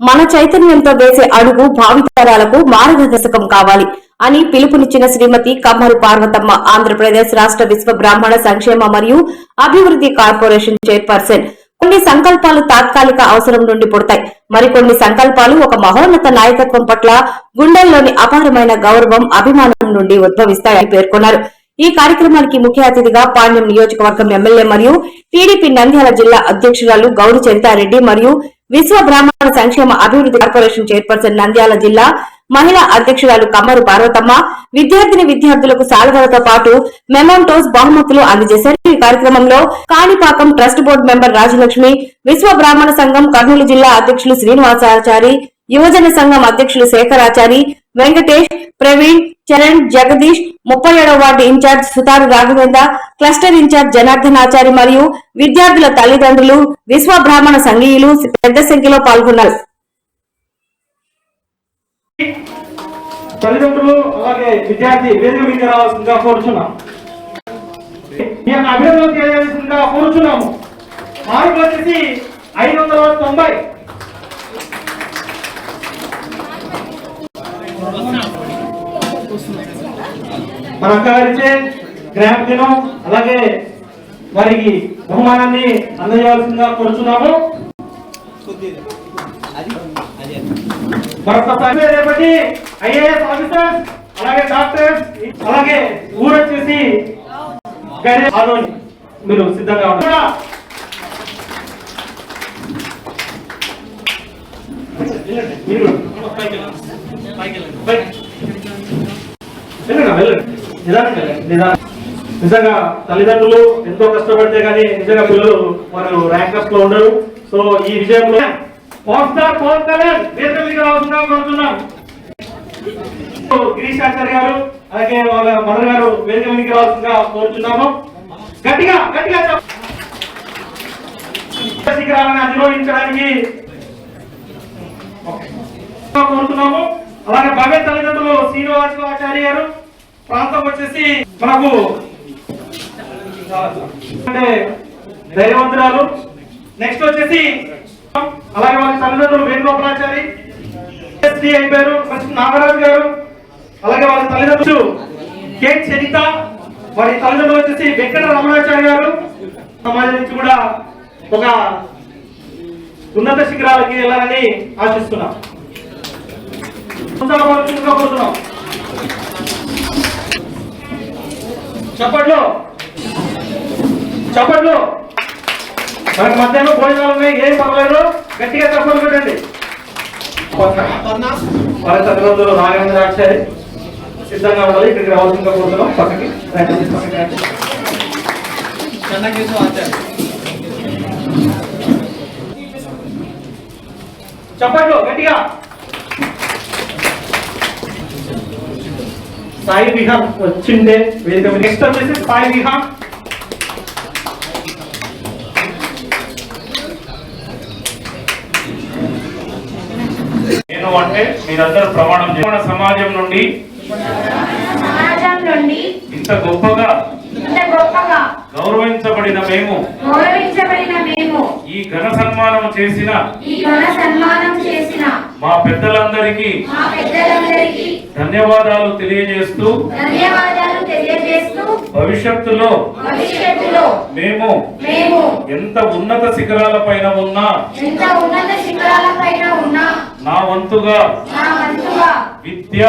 మన చైతన్యంతో వేసే అడుగు భావితరాలకు మార్గదర్శకం కావాలి అని పిలుపునిచ్చిన శ్రీమతి కమ్మరు పార్వతమ్మ ఆంధ్రప్రదేశ్ రాష్ట్ర విశ్వ బ్రాహ్మణ సంక్షేమ మరియు అభివృద్ధి కార్పొరేషన్ చైర్పర్సన్. కొన్ని సంకల్పాలు తాత్కాలిక అవసరం నుండి పుడతాయి, మరికొన్ని సంకల్పాలు ఒక మహోన్నత నాయకత్వం పట్ల గుండెల్లోని అపారమైన గౌరవం, అభిమానం నుండి ఉద్భవిస్తాయని పేర్కొన్నారు. ఈ కార్యక్రమానికి ముఖ్య అతిథిగా పాణ్యం నియోజకవర్గం ఎమ్మెల్యే మరియు టీడీపీ నంద్యాల జిల్లా అధ్యక్షురాలు గౌరి చరితారెడ్డి మరియు విశ్వ బ్రాహ్మణ సంక్షేమ అభివృద్ధి కార్పొరేషన్ చైర్పర్సన్ నంద్యాల జిల్లా మహిళా అధ్యక్షురాలు కమ్మరు పార్వతమ్మ విద్యార్థులకు శాలువలతో పాటు మెమోంటోస్ బహుమతులు అందజేశారు. ఈ కార్యక్రమంలో Kanipakam trust board member Rajalakshmi, విశ్వ బ్రాహ్మణ సంఘం కర్నూలు జిల్లా అధ్యక్షులు శ్రీనివాసాచారి, యువజన సంఘం అధ్యక్షులు శేఖరాచారి, వెంకటేష్, ప్రవీణ్, చరణ్, జగదీష్, 37వ ward in charge Sutharu Raghavendra, cluster in charge Janardhanachari మరియు విద్యార్థుల తల్లిదండ్రులు, విశ్వ బ్రాహ్మణ సంఘీయులు పెద్ద సంఖ్యలో పాల్గొన్నారు. తల్లిదండ్రులు అలాగే విద్యార్థి వేదిక మీద రావాల్సిందిగా కోరుచున్నాం. అభినందన చేయాల్సిందిగా కోరుచున్నాము. మార్కులు వచ్చేసి 590. మన అక్కగారిచే గ్రాండ్ దినం అలాగే వారికి బహుమానాన్ని అందజేయాల్సిందిగా కోరుచున్నాము. మరొకసారి రేపటి ఐఏఎస్ ఆఫీసర్స్ అలాగే డాక్టర్స్ అలాగే ఊరు వచ్చేసి మీరు సిద్ధంగా ఉంటారా? నిజంగా తల్లిదండ్రులు ఎంతో కష్టపడితే కానీ నిజంగా పిల్లలు వారు ర్యాంకర్స్ లో ఉండరు. సో ఈ విజయంలో పవన్ కళ్యాణ్ కోరుతున్నాం. గిరీశాచార్య గారు అలాగే వాళ్ళ మదర్ గారు వేదిక మీదకి రావాల్సిందిగా కోరుతున్నాము. గట్టిగా శిఖరాలను అధిరోహించడానికి కోరుతున్నాము. అలాగే భవ్య తల్లిదండ్రులు శ్రీనివాసాచార్య గారు ప్రాంతం వచ్చేసి మనకు అంటే ధైర్యవంతురాలు. నెక్స్ట్ వచ్చేసి అలాగే వాళ్ళ తల్లిదండ్రులు వేణుగోపాలాచారి అయిపోయారు. నాగరాజు గారు అలాగే వాళ్ళ తల్లిదండ్రులు కే చరిత, వారి తల్లిదండ్రులు వచ్చేసి వెంకట రమణాచార్య గారు. సమాజం నుంచి కూడా ఒక ఉన్నత శిఖరాలకి వెళ్ళాలని ఆశిస్తున్నాం. కోరుతున్నాం. చప్పట్లు. మనకి మధ్యాహ్నం భోజనాలు ఉన్నాయి, ఏం పర్లేదు. గట్టిగా చప్పట్లు పెట్టండి. వారి తల్లిదండ్రులు నాగేంద్రాచారి సిద్ధంగా ఉండాలి. ఇక్కడికి రావాల్సిందిగా కోరుతున్నాం. పక్కకి చప్పట్లు గట్టిగా. సాయి విహాన్ వచ్చిండే వేదిక. నెక్స్ట్ వచ్చేసి సాయి విహాన్. నేను అంటే మీరందరూ ప్రమాణం చేసిన సమాజం నుండి ఇంత గొప్పగా గౌరవించబడిన మేము ఈ ఘన సన్మానం చేసిన మా పెద్దలందరికీ ధన్యవాదాలు తెలియజేస్తూ భవిష్యత్తులో మేము ఎంత ఉన్నత శిఖరాల పైన ఉన్నా నా వంతుగా విద్య,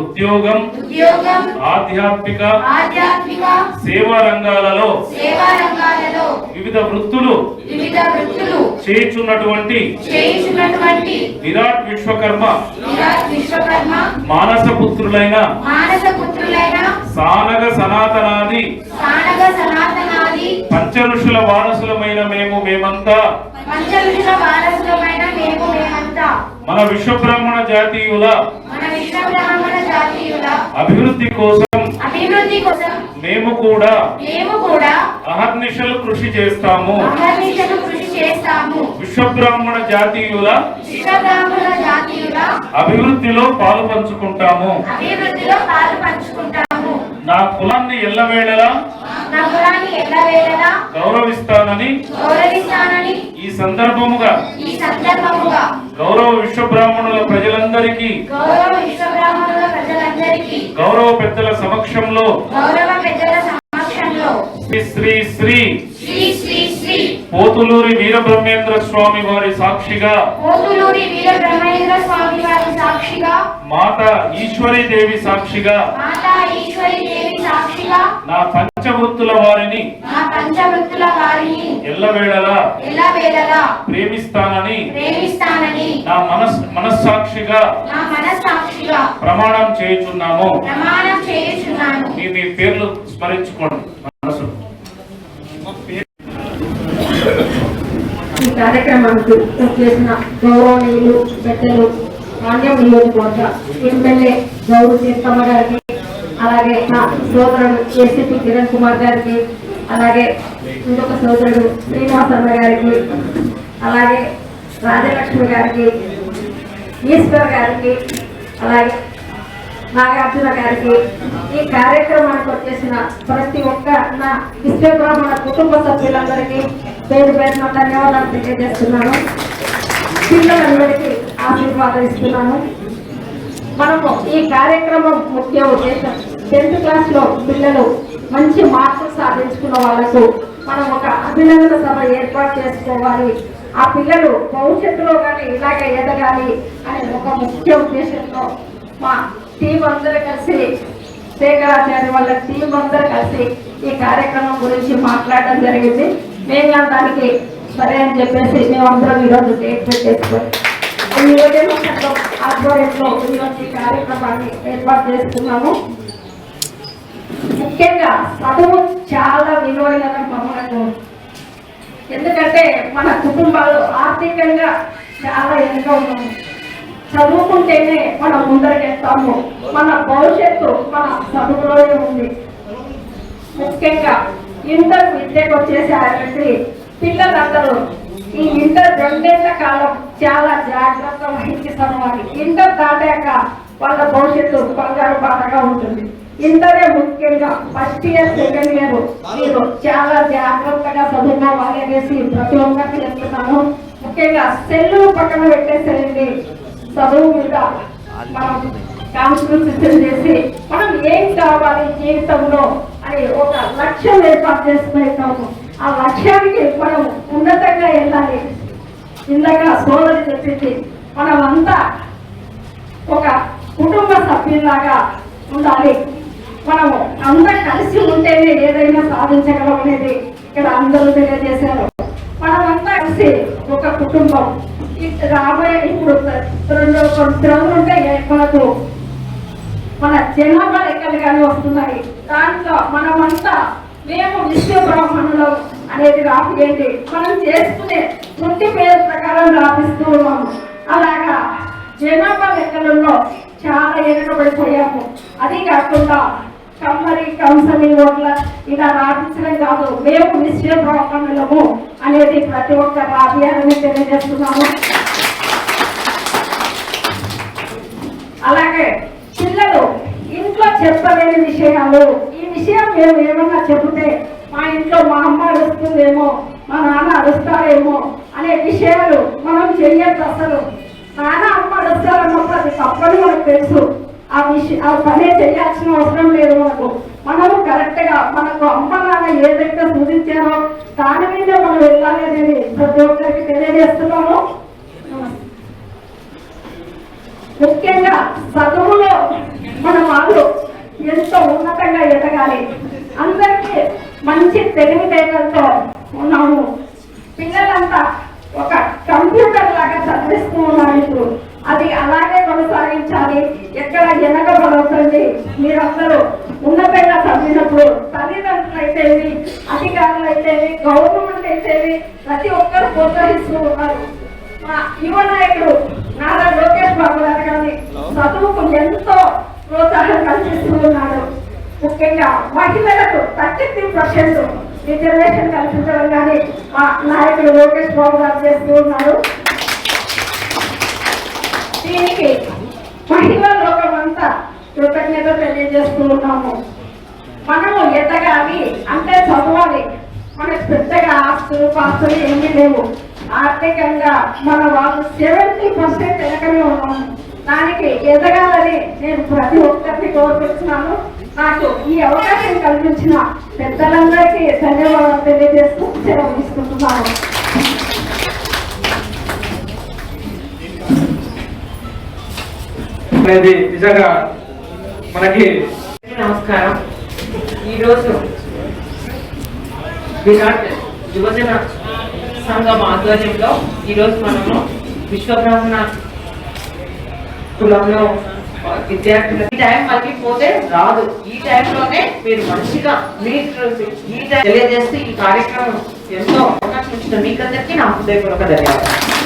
ఉద్యోగం, ఆధ్యాత్మిక సేవా రంగాలలో వివిధ వృత్తులు చేయుచున్నటువంటి విరాట్ విశ్వకర్మ మానస పుత్రులైన సానగ సనాతనాది పంచఋషుల వారసులమైన మేమంతా మన విశ్వ బ్రాహ్మణ జాతీయుల అభివృద్ధి కోసం మేము కూడా అహర్నిశలు కృషి చేస్తాము. విశ్వ బ్రాహ్మణ జాతీయుల అభివృద్ధిలో పాలు పంచుకుంటాము. నా కులాన్ని ఎల్లవేళలా గౌరవిస్తానని ఈ సందర్భముగా గౌరవ విశ్వబ్రాహ్మణుల ప్రజలందరికీ గౌరవ పెద్దల సమక్షంలో శ్రీ శ్రీ శ్రీ పోతులూరి వీరబ్రహ్మేంద్ర స్వామి వారి సాక్షిగా మాతా ఈశ్వరీ దేవి సాక్షిగా నా పంచవృత్తుల వారిని ఎల్లవేళలా ప్రేమిస్తానని నా మనస్సాక్షిగా ప్రమాణం చేయుచున్నాము. మీ పేర్లు స్మరించుకోండి. మనసు ఈ కార్యక్రమానికి చేసిన గౌరవనీయులు పెద్దలు మాన్యం నియోజకవర్గ ఎమ్మెల్యే గౌరవ సీతమ్మ గారికి, అలాగే నా సోదరుడు ఏసీపీ కిరణ్ కుమార్ గారికి, అలాగే ఇంకొక సోదరుడు శ్రీనివాసమ్మ గారికి, అలాగే రాజలక్ష్మి గారికి, ఈశ్వర్ గారికి, అలాగే నాగార్జున గారికి, ఈ కార్యక్రమానికి వచ్చేసిన ప్రతి ఒక్క నా విశ్వబ్రాహ్మణ కుటుంబ సభ్యులందరికీ పేరు పేరున ధన్యవాదాలు తెలియజేస్తున్నాను. పిల్లలందరికీ ఆశీర్వాదం ఇస్తున్నాను. మనము ఈ కార్యక్రమం ముఖ్య ఉద్దేశం 10th క్లాస్ లో పిల్లలు మంచి మార్కులు సాధించుకున్న వాళ్ళకు మనం ఒక అభినందన సభ ఏర్పాటు చేసుకోవాలి. ఆ పిల్లలు భవిష్యత్తులో కానీ ఇలాగే ఎదగాలి అనే ఒక ముఖ్య ఉద్దేశంతో మా టీం అందరూ కలిసి, శేఖరాచార్య వాళ్ళ టీం అందరూ కలిసి ఈ కార్యక్రమం గురించి మాట్లాడడం జరిగింది. మేము దానికి సరే అని చెప్పేసి మేమందరం ఈరోజు డేట్ పెట్టేసుకొని నియోజక సంఘం ఆధ్వర్యంలో ఈరోజు ఈ కార్యక్రమాన్ని ఏర్పాటు చేస్తున్నాము. ముఖ్యంగా చదువు చాలా విలువైన మనకు, ఎందుకంటే మన కుటుంబాలు ఆర్థికంగా చాలా వెనుక ఉన్నాము. చదువుకుంటేనే మనం ముందరకెళ్తాము. మన భవిష్యత్తు మన చదువులోనే ఉంది. ముఖ్యంగా ఇంటర్ విద్యకు వచ్చేసరికి పిల్లలందరూ ఈ ఇంటర్ 2 ఏళ్ల కాలం చాలా జాగ్రత్త వహించి చదవాలి. ఇంటర్ దాటాక వాళ్ళ భవిష్యత్తు బంగారు బాటగా ఉంటుంది. ఇంటరే ముఖ్యంగా ఫస్ట్ ఇయర్, సెకండ్ ఇయర్ మీరు చాలా జాగ్రత్తగా చదువుకోవాలి అనేసి ప్రతి ఒక్కరికి చెప్తున్నాను. ముఖ్యంగా సెల్లు పక్కన పెట్టేసేయండి. చదువు మీద మనం కాన్సన్ట్రేషన్ చేసి మనం ఏం కావాలి జీవితంలో అని ఒక లక్ష్యం ఏర్పాటు చేసుకుంటాము. ఆ లక్ష్యానికి మనం ఉన్నతంగా వెళ్ళాలి. ఇందాక సోదరి చెప్పింది, మనం అంతా ఒక కుటుంబ సభ్యులాగా ఉండాలి. మనము అందరూ కలిసి ఉంటేనే ఏదైనా సాధించగలం అనేది ఇక్కడ అందరూ తెలియజేశారు. మనమంతా కలిసి ఒక కుటుంబం. రాబోయే ఇప్పుడు 2 రోజులు ఉంటే మనకు మన జనాభా లెక్కలు కానీ వస్తున్నాయి. దాంట్లో మనమంతా మేము విశ్వబ్రాహ్మణులు అనేది రాపియండి. మనం చేసుకునే వృత్తి పేరు ప్రకారం రాపిస్తూ ఉన్నాము. అలాగా జనాభా లెక్కలలో చాలా వెనుకబడిపోయాము. అది కాకుండా కమ్మరి కంసని ఓట్ల ఇలా రాపించడం కాదు, మేము విశ్వబ్రాహ్మణులము అనేది ప్రతి ఒక్క రాబియాలని తెలియజేస్తున్నాము. అలాగే పిల్లలు ఇంట్లో చెప్పలేని విషయాలు, ఈ విషయం మేము ఏమన్నా చెబితే మా ఇంట్లో మా అమ్మ అరుస్తుందేమో, మా నాన్న అరుస్తారేమో అనే విషయాలు మనం చెయ్యొద్దు. అసలు నాన్న అమ్మ అరుస్తారన్నప్పుడు అది తప్పని మనకు తెలుసు. ఆ పనే చేయాల్సిన అవసరం లేదు. మనము కరెక్ట్ గా మనకు అమ్మ నాన్న ఏదైతే సూచించారో దాని మీద మనం వెళ్ళాలి అనేది ప్రతి ఒక్కరికి తెలియజేస్తున్నాము. ముఖ్యంగా చదువులో మన వాళ్ళు ఎంతో ఉన్నతంగా ఎదగాలి. అందరికీ మంచి తెలివితేటలతో ఉన్నాము. పిల్లలంతా ఒక కంప్యూటర్ లాగా చదివిస్తూ ఉన్నారు ఇప్పుడు. అది అలాగే కొనసాగించాలి. ఎక్కడ వెనకబడవద్దండి. మీరందరూ ఉన్నతంగా చదివినప్పుడు తల్లిదండ్రులు అయితేవి, అధికారులు అయితేవి, గవర్నమెంట్ అయితేవి ప్రతి ఒక్కరు ప్రోత్సహిస్తూ ఉన్నారు. మా యువ నాయకుడు నారా లోకేష్ బాబు గారు కానీ చదువుకు ఎంతో ప్రోత్సాహం కల్పిస్తూ ఉన్నాడు. ముఖ్యంగా మహిళలకు 33% రిజర్వేషన్ కల్పించడం కానీ మా నాయకుడు లోకేష్ బాబు గారు చేస్తూ ఉన్నారు. దీనికి మహిళా లోకం అంతా కృతజ్ఞత తెలియజేస్తూ ఉన్నాము. మనము ఎదగాలి అంటే చదవాలి. మనకు పెద్దగా ఆస్తులు పాస్తులు ఏమీ లేవు. ఆర్థికంగా మన వాళ్ళు 70% వెనకనే ఉన్నాము. దానికి ఎదగాలని నేను ప్రతి ఒక్కరిని కోరుకుంటున్నాను. నాకు ఈ అవకాశం కల్పించిన పెద్దలందరికీ ధన్యవాదాలు తెలియజేస్తూ సెలవు తీసుకుంటున్నాను. అనేది నిజంగా మనకి నమస్కారం. ఈరోజు విరాట్ యువజన సంఘం ఆధ్వర్యంలో ఈరోజు మనము విశ్వబ్రాహ్మణ కులంలో విద్యార్థులు ఈ టైం మళ్ళీ పోతే రాదు. ఈ టైంలోనే మీరు మంచిగా మీరు ఈ టైం తెలియజేస్తే ఈ కార్యక్రమం ఎంతో అవకాశం ఇచ్చిన మీకందరికీ నా హృదయపూర్వక ధన్యవాదాలు.